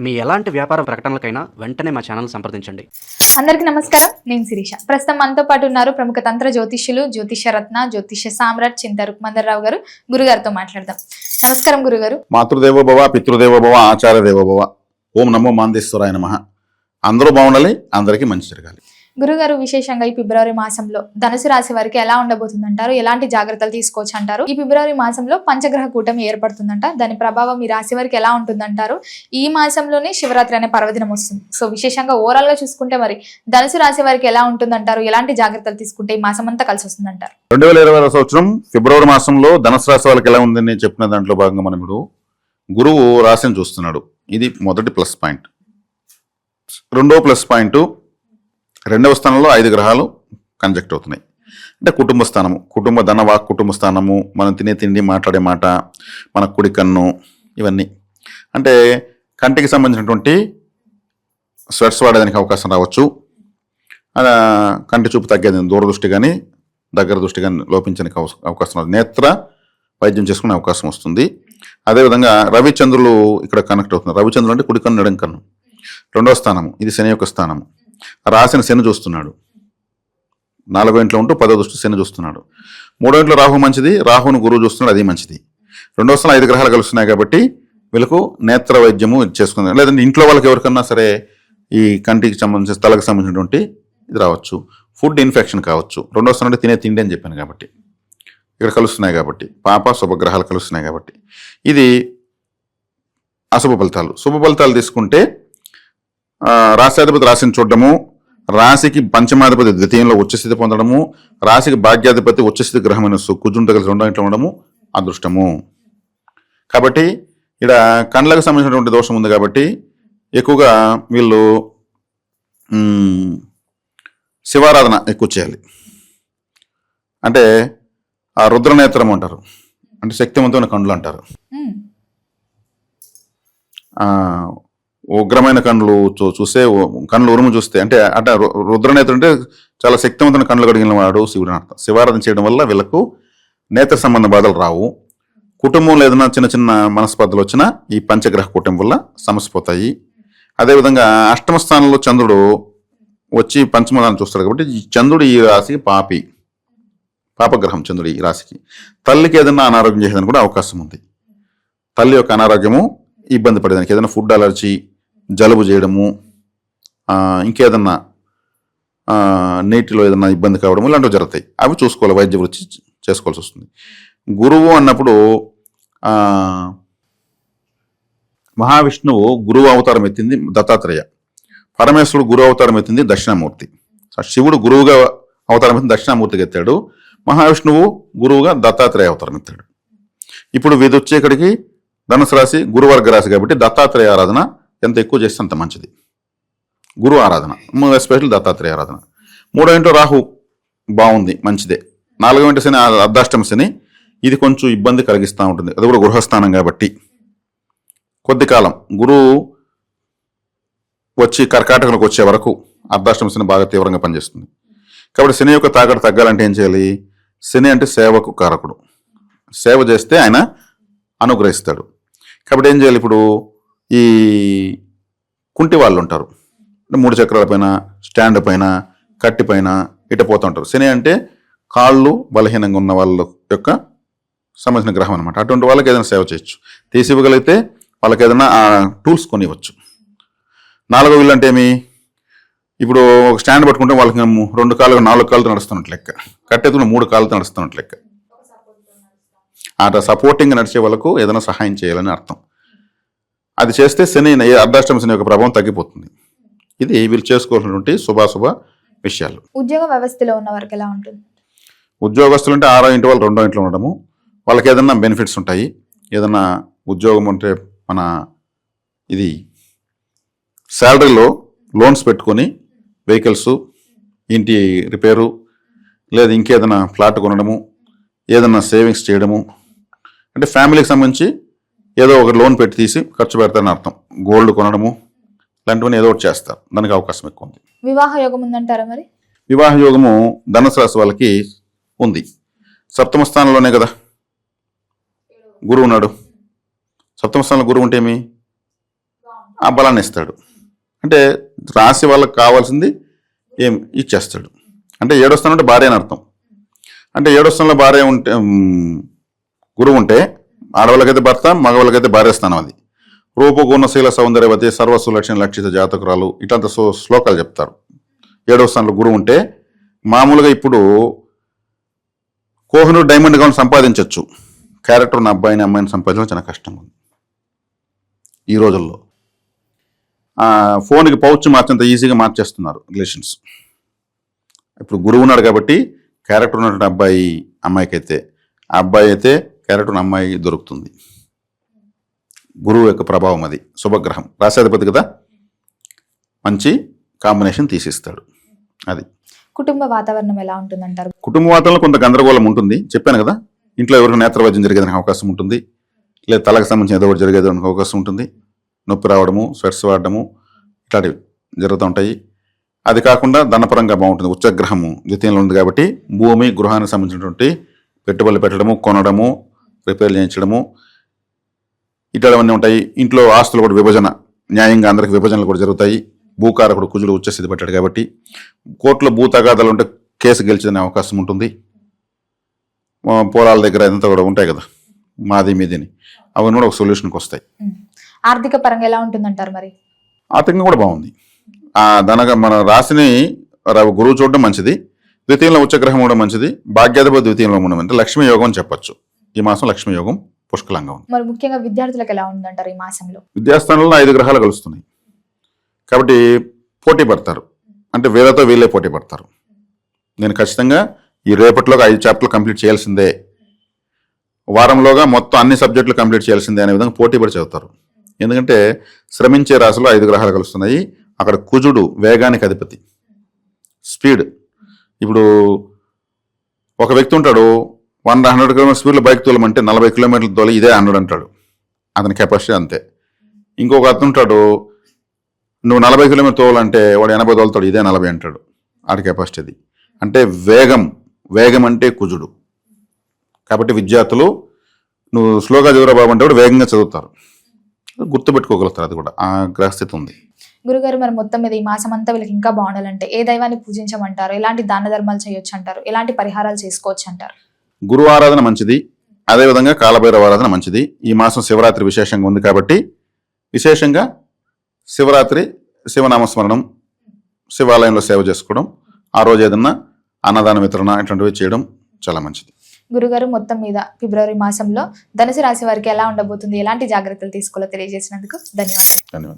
మీ ఎలాంటి వ్యాపార ప్రకటనలకైనా వెంటనే మా ఛానల్ సంప్రదించండి. అందరికీ నమస్కారం. నేను శిరీష. ప్రస్తుతం మనతో పాటు ఉన్నారు ప్రముఖ తంత్ర జ్యోతిష్యులు, జ్యోతిష రత్న, జ్యోతిష సామ్రాట్ చింత రుక్మందర్రావు గారు. గురుగారితో మాట్లాడదాం. నమస్కారం గురుగారు. మాతృదేవో భవ, పితృదేవో భవ, ఆచార్య దేవో భవ. ఓం నమో మాందేశ్వరాయ నమః. అందరూ బాగుండాలి, అందరికీ మంచి జరగాలి. గురుగారు, విశేషంగా ఈ ఫిబ్రవరి మాసంలో ధనుసు రాశి వారికి ఎలా ఉండబోతుందంటారు? ఎలాంటి జాగ్రత్తలు తీసుకోవచ్చు అంటారు? ఈ ఫిబ్రవరి మాసంలో పంచగ్రహ కూటమి ఏర్పడుతుందంట. దాని ప్రభావం ఈ రాశి వారికి ఎలా ఉంటుందంటారు? ఈ మాసంలోనే శివరాత్రి అనే పర్వదినం వస్తుంది. సో విశేషంగా ఓవరాల్ గా చూసుకుంటే మరి ధనుసు రాశి వారికి ఎలా ఉంటుందంటారు? ఎలాంటి జాగ్రత్తలు తీసుకుంటే ఈ మాసం అంతా కలిసి వస్తుందంటారు? 2020 సంవత్సరం ఫిబ్రవరి మాసంలో ధనుసు రాశి వాళ్ళకి ఎలా ఉందని నేను చెప్పిన దాంట్లో భాగంగా మనం ఇప్పుడు గురువు రాశిని చూస్తున్నాడు. ఇది మొదటి ప్లస్ పాయింట్. రెండో ప్లస్ పాయింట్, రెండవ స్థానంలో 5 గ్రహాలు కంజెక్ట్ అవుతున్నాయి. అంటే కుటుంబ స్థానము, కుటుంబ ధనవాక్ కుటుంబ స్థానము, మనం తినే తిండి, మాట్లాడే మాట, మన కుడి కన్ను, ఇవన్నీ అంటే కంటికి సంబంధించినటువంటి స్వెట్స్ వాడేదానికి అవకాశం రావచ్చు. కంటి చూపు తగ్గేది, దూరదృష్టి కానీ దగ్గర దృష్టి కానీ లోపించడానికి అవకాశం రాదు. నేత్ర వైద్యం చేసుకునే అవకాశం వస్తుంది. అదేవిధంగా రవిచంద్రులు ఇక్కడ కనెక్ట్ అవుతున్నారు. రవిచంద్రులు అంటే కుడి కన్ను, ఎడం కన్ను. రెండవ స్థానము, ఇది శని యొక్క స్థానము. రాశిని శని చూస్తున్నాడు. 4వ ఇంట్లో ఉంటూ 10వ దృష్టి శని చూస్తున్నాడు. 3వ ఇంట్లో రాహు మంచిది, రాహును గురువు చూస్తున్నాడు, అది మంచిది. రెండవ స్థానం 5 గ్రహాలు కలుస్తున్నాయి కాబట్టి వీళ్ళకు నేత్ర వైద్యము చేసుకుందాం. లేదంటే ఇంట్లో వాళ్ళకి ఎవరికన్నా సరే ఈ కంటికి సంబంధించిన, తలకు సంబంధించినటువంటి ఇది రావచ్చు. ఫుడ్ ఇన్ఫెక్షన్ కావచ్చు. రెండవ స్థానం అంటే తినే తిండి అని చెప్పాను కాబట్టి ఇక్కడ కలుస్తున్నాయి కాబట్టి, పాప శుభగ్రహాలు కలుస్తున్నాయి కాబట్టి ఇది అశుభ ఫలితాలు. శుభ ఫలితాలు తీసుకుంటే రాశ్యాధిపతి రాశిని చూడడము, రాశికి పంచమాధిపతి ద్వితీయంలో ఉచ్చస్థితి పొందడము, రాశికి భాగ్యాధిపతి ఉచ్చస్థితి గ్రహమైన కుజుంతో కలిసి 2వ ఇంట్లో ఉండడము అదృష్టము. కాబట్టి ఇక్కడ కండ్లకు సంబంధించినటువంటి దోషం ఉంది కాబట్టి ఎక్కువగా వీళ్ళు శివారాధన ఎక్కువ చేయాలి. అంటే ఆ రుద్రనేత్రం అంటారు, అంటే శక్తివంతమైన కండ్లు అంటారు. ఉగ్రమైన కళ్ళు చూస్తే, కళ్ళు ఉరుము చూస్తే, అంటే అంటే రుద్రనేత్రం అంటే చాలా శక్తివంతమైన కళ్ళు కలిగిన వాడు శివుడు అని అర్థం. శివారాధన చేయడం వల్ల వీళ్ళకు నేత్ర సంబంధ బాధలు రావు. కుటుంబంలో ఏదైనా చిన్న చిన్న మనస్పర్ధలు వచ్చినా ఈ పంచగ్రహ కూటమి వల్ల సమస్య పోతాయి. అదేవిధంగా 8వ స్థానంలో చంద్రుడు వచ్చి పంచమదాన్ని చూస్తాడు కాబట్టి ఈ చంద్రుడు ఈ రాశికి పాపగ్రహం. చంద్రుడు ఈ రాశికి తల్లికి ఏదైనా అనారోగ్యం చేసేదానికి కూడా అవకాశం ఉంది. తల్లి యొక్క అనారోగ్యము ఇబ్బంది పడేదానికి, ఏదైనా ఫుడ్ అలర్జీ, జలుబు చేయడము, ఇంకేదన్నా నీటిలో ఏదన్నా ఇబ్బంది కావడము ఇలాంటివి జరుగుతాయి. అవి చూసుకోవాలి, వైద్య వృత్తి చేసుకోవాల్సి వస్తుంది. గురువు అన్నప్పుడు మహావిష్ణువు గురువు అవతారం ఎత్తింది దత్తాత్రేయ, పరమేశ్వరుడు గురువు అవతారం ఎత్తింది దక్షిణామూర్తి. శివుడు గురువుగా అవతారం ఎత్తింది దక్షిణామూర్తికి ఎత్తాడు. మహావిష్ణువు గురువుగా దత్తాత్రేయ అవతారం ఎత్తాడు. ఇప్పుడు వీధి వచ్చే ఇక్కడికి ధనుసు రాశి గురువర్గ రాశి కాబట్టి దత్తాత్రేయ ఆరాధన ఎంత ఎక్కువ చేస్తే అంత మంచిది. గురు ఆరాధన, ఎస్పెషల్ దత్తాత్రేయ ఆరాధన. 3వ ఇంట్లో రాహు బాగుంది, మంచిదే. 4వ ఇంటి శని, అర్ధాష్టమ శని, ఇది కొంచెం ఇబ్బంది కలిగిస్తూ ఉంటుంది. అది కూడా గృహస్థానం కాబట్టి కొద్ది కాలం గురువు వచ్చి కర్కాటకంలోకి వచ్చే వరకు అర్ధాష్టమ శని బాగా తీవ్రంగా పనిచేస్తుంది. కాబట్టి శని యొక్క తాకడ తగ్గాలంటే ఏం చేయాలి? శని అంటే సేవకు కారకుడు. సేవ చేస్తే ఆయన అనుగ్రహిస్తాడు. కాబట్టి ఏం చేయాలి? ఇప్పుడు ఈ కుంటి వాళ్ళు ఉంటారు, 3 చక్రాల పైన, స్టాండ్ పైన, కట్టి పైన ఇట పోతూ ఉంటారు. శని అంటే కాళ్ళు బలహీనంగా ఉన్న వాళ్ళ యొక్క సంబంధించిన గ్రహం అనమాట. అటువంటి వాళ్ళకి ఏదైనా సేవ చేయొచ్చు. తీసి ఇవ్వగలిగితే వాళ్ళకి ఏదైనా టూల్స్ కొనివ్వచ్చు. 4వ ఇల్లు అంటే ఏమి? ఇప్పుడు ఒక స్టాండ్ పట్టుకుంటే వాళ్ళకి 2 కాళ్ళు 4 కాళ్ళతో నడుస్తున్నట్టు లెక్క, కట్టెత్తుకుని 3 కాళ్ళతో నడుస్తున్నట్టు లెక్క. అట్లా సపోర్టింగ్ నడిచే వాళ్ళకు ఏదైనా సహాయం చేయాలని అర్థం. అది చేస్తే శని, అర్ధాష్టమ శని యొక్క ప్రభావం తగ్గిపోతుంది. ఇది వీళ్ళు చేసుకోవాల్సినటువంటి శుభాశుభ విషయాలు. ఉద్యోగ వ్యవస్థలో ఉన్న వారికి ఎలా ఉంటుంది? ఉద్యోగస్తులు అంటే 6వ ఇంటి వాళ్ళు 2వ ఇంట్లో ఉండడము, వాళ్ళకి ఏదైనా బెనిఫిట్స్ ఉంటాయి. ఏదైనా ఉద్యోగం అంటే మన ఇది శాలరీలో లోన్స్ పెట్టుకొని వెహికల్స్, ఇంటి రిపేరు, లేదా ఇంకేదైనా ఫ్లాట్ కొనడము, ఏదైనా సేవింగ్స్ చేయడము, అంటే ఫ్యామిలీకి సంబంధించి ఏదో ఒక లోన్ పెట్టి తీసి ఖర్చు పెడతారని అర్థం. గోల్డ్ కొనడము ఇలాంటివన్నీ ఏదో ఒకటి చేస్తారు. దానికి అవకాశం ఎక్కువ ఉంది. వివాహ యోగం ఉందంటారా మరి? వివాహ యోగము ధనుసు రాశి వాళ్ళకి ఉంది. 7వ స్థానంలోనే కదా గురువు ఉన్నాడు. 7వ స్థానంలో గురువు ఉంటే ఏమి? ఆ బలాన్ని ఇస్తాడు. అంటే రాశి వాళ్ళకి కావాల్సింది ఏం ఇచ్చేస్తాడు. అంటే 7వ స్థానం అంటే భార్య అని అర్థం. అంటే 7వ స్థానంలో భార్య ఉంటే గురువు ఉంటే ఆడవాళ్ళకైతే భర్త, మగవాళ్ళకైతే భార్య స్థానం. అది రూపగుణశీల సౌందర్యవతి సర్వసులక్షణ లక్షిత జాతకురాలు ఇట్లాంటి శ్లోకాలు చెప్తారు. 7వ స్థానంలో గురువు ఉంటే మామూలుగా ఇప్పుడు కోహినూర్ డైమండ్ కావాలని సంపాదించవచ్చు. క్యారెక్టర్ ఉన్న అబ్బాయిని అమ్మాయిని సంపాదించడం చాలా కష్టంగా ఉంది ఈ రోజుల్లో. ఫోన్కి పౌచ్ మార్చేంత ఈజీగా మార్చేస్తున్నారు రిలేషన్స్. ఇప్పుడు గురువు ఉన్నాడు కాబట్టి క్యారెక్టర్ ఉన్నటువంటి అబ్బాయి అమ్మాయికి అయితే, ఆ అబ్బాయి అయితే క్యారెక్టర్ ఉన్న అమ్మాయి దొరుకుతుంది. గురువు యొక్క ప్రభావం అది. శుభగ్రహం, రాశాధిపతి కదా, మంచి కాంబినేషన్ తీసిస్తాడు. అది కుటుంబ వాతావరణం ఎలా ఉంటుందంటారు? కుటుంబ వాతావరణంలో కొంత గందరగోళం ఉంటుంది. చెప్పాను కదా, ఇంట్లో ఎవరికి నేత్రవైద్యం జరిగేదానికి అవకాశం ఉంటుంది, లేదా తలకు సంబంధించిన ఏదో ఒకటి జరిగేదానికి అవకాశం ఉంటుంది. నొప్పి రావడము, స్వెట్స్ వాడడము ఇట్లాంటివి జరుగుతూ ఉంటాయి. అది కాకుండా ధనపరంగా బాగుంటుంది. ఉచ్చగ్రహము ద్వితీయంలో ఉంది కాబట్టి భూమి గృహానికి సంబంధించినటువంటి పెట్టుబడులు పెట్టడము, కొనడము, రిపేర్ చేయించడము ఇట్లాంటివన్నీ ఉంటాయి. ఇంట్లో ఆస్తులు కూడా విభజన, న్యాయంగా అందరికి విభజనలు కూడా జరుగుతాయి. భూకారకుడు కుజుడు ఉచ్చస్థితి పెట్టాడు కాబట్టి కోర్టులో భూ తగాదాలు ఉంటే కేసు గెలిచేదనే అవకాశం ఉంటుంది. పొలాల దగ్గర అంతా కూడా ఉంటాయి కదా, మాది మీదిని, అవన్నీ కూడా ఒక సొల్యూషన్కి వస్తాయి. ఆర్థిక పరంగా ఎలా ఉంటుందంటారు మరి? ఆర్థికంగా కూడా బాగుంది. మన రాశిని గురువు చూడడం మంచిది, ద్వితీయంలో ఉచ్చగ్రహం కూడా మంచిది, భాగ్యాధిపతి ద్వితీయంలో ఉండడం అంటే లక్ష్మీ యోగం అని చెప్పొచ్చు. ఈ మాసం లక్ష్మీ యోగం పుష్కలంగా ఉంది. మరి ముఖ్యంగా విద్యార్థులకు ఎలా ఉందంటారు ఈ మాసంలో? విద్యాస్థానంలో 5 గ్రహాలు కలుస్తున్నాయి కాబట్టి పోటీ పడతారు. అంటే వీళ్ళతో వీళ్ళే పోటీ పడతారు. నేను ఖచ్చితంగా ఈ రేపటిలోగా 5 చాప్టర్లు కంప్లీట్ చేయాల్సిందే, వారంలోగా మొత్తం అన్ని సబ్జెక్టులు కంప్లీట్ చేయాల్సిందే అనే విధంగా పోటీ పడి చదువుతారు. ఎందుకంటే శ్రమించే రాశిలో 5 గ్రహాలు కలుస్తున్నాయి. అక్కడ కుజుడు వేగానికి అధిపతి, స్పీడ్. ఇప్పుడు ఒక వ్యక్తి ఉంటాడు, 100 కిలోమీటర్ స్పీడ్లో బైక్ తోలమంటే 40 కిలోమీటర్ల తోలి ఇదే 100 అంటాడు. అతని కెపాసిటీ అంతే. ఇంకొక అతను ఉంటాడు, నువ్వు 40 కిలోమీటర్ తోలంటే వాడు 80 తోలుతాడు, ఇదే 40 అంటాడు. ఆడి కెపాసిటీ అది. అంటే వేగం అంటే కుజుడు. కాబట్టి విద్యార్థులు నువ్వు స్లోగా చదువురా బాబు అంటే కూడా వేగంగా చదువుతారు, గుర్తుపెట్టుకోగలుగుతారు. అది కూడా ఆ గ్రహస్థితి ఉంది. గురుగారు, మరి మొత్తం మీద ఈ మాసం అంతా వీళ్ళకి ఇంకా బాగుండాలంటే ఏ దైవాన్ని పూజించమంటారు? ఎలాంటి దాన ధర్మాలు చేయొచ్చు అంటారు? ఎలాంటి పరిహారాలు చేసుకోవచ్చు అంటారు? గురువు ఆరాధన మంచిది, అదేవిధంగా కాలభైరవ ఆరాధన మంచిది. ఈ మాసం శివరాత్రి విశేషంగా ఉంది కాబట్టి విశేషంగా శివరాత్రి శివనామస్మరణం, శివాలయంలో సేవ చేసుకోవడం, ఆ రోజు ఏదన్నా అన్నదాన వితరణ ఇట్లాంటివి చేయడం చాలా మంచిది. గురుగారు, మొత్తం మీద ఫిబ్రవరి మాసంలో ధనుసు రాశి వారికి ఎలా ఉండబోతుంది, ఎలాంటి జాగ్రత్తలు తీసుకోవాలో తెలియజేసినందుకు ధన్యవాదాలు.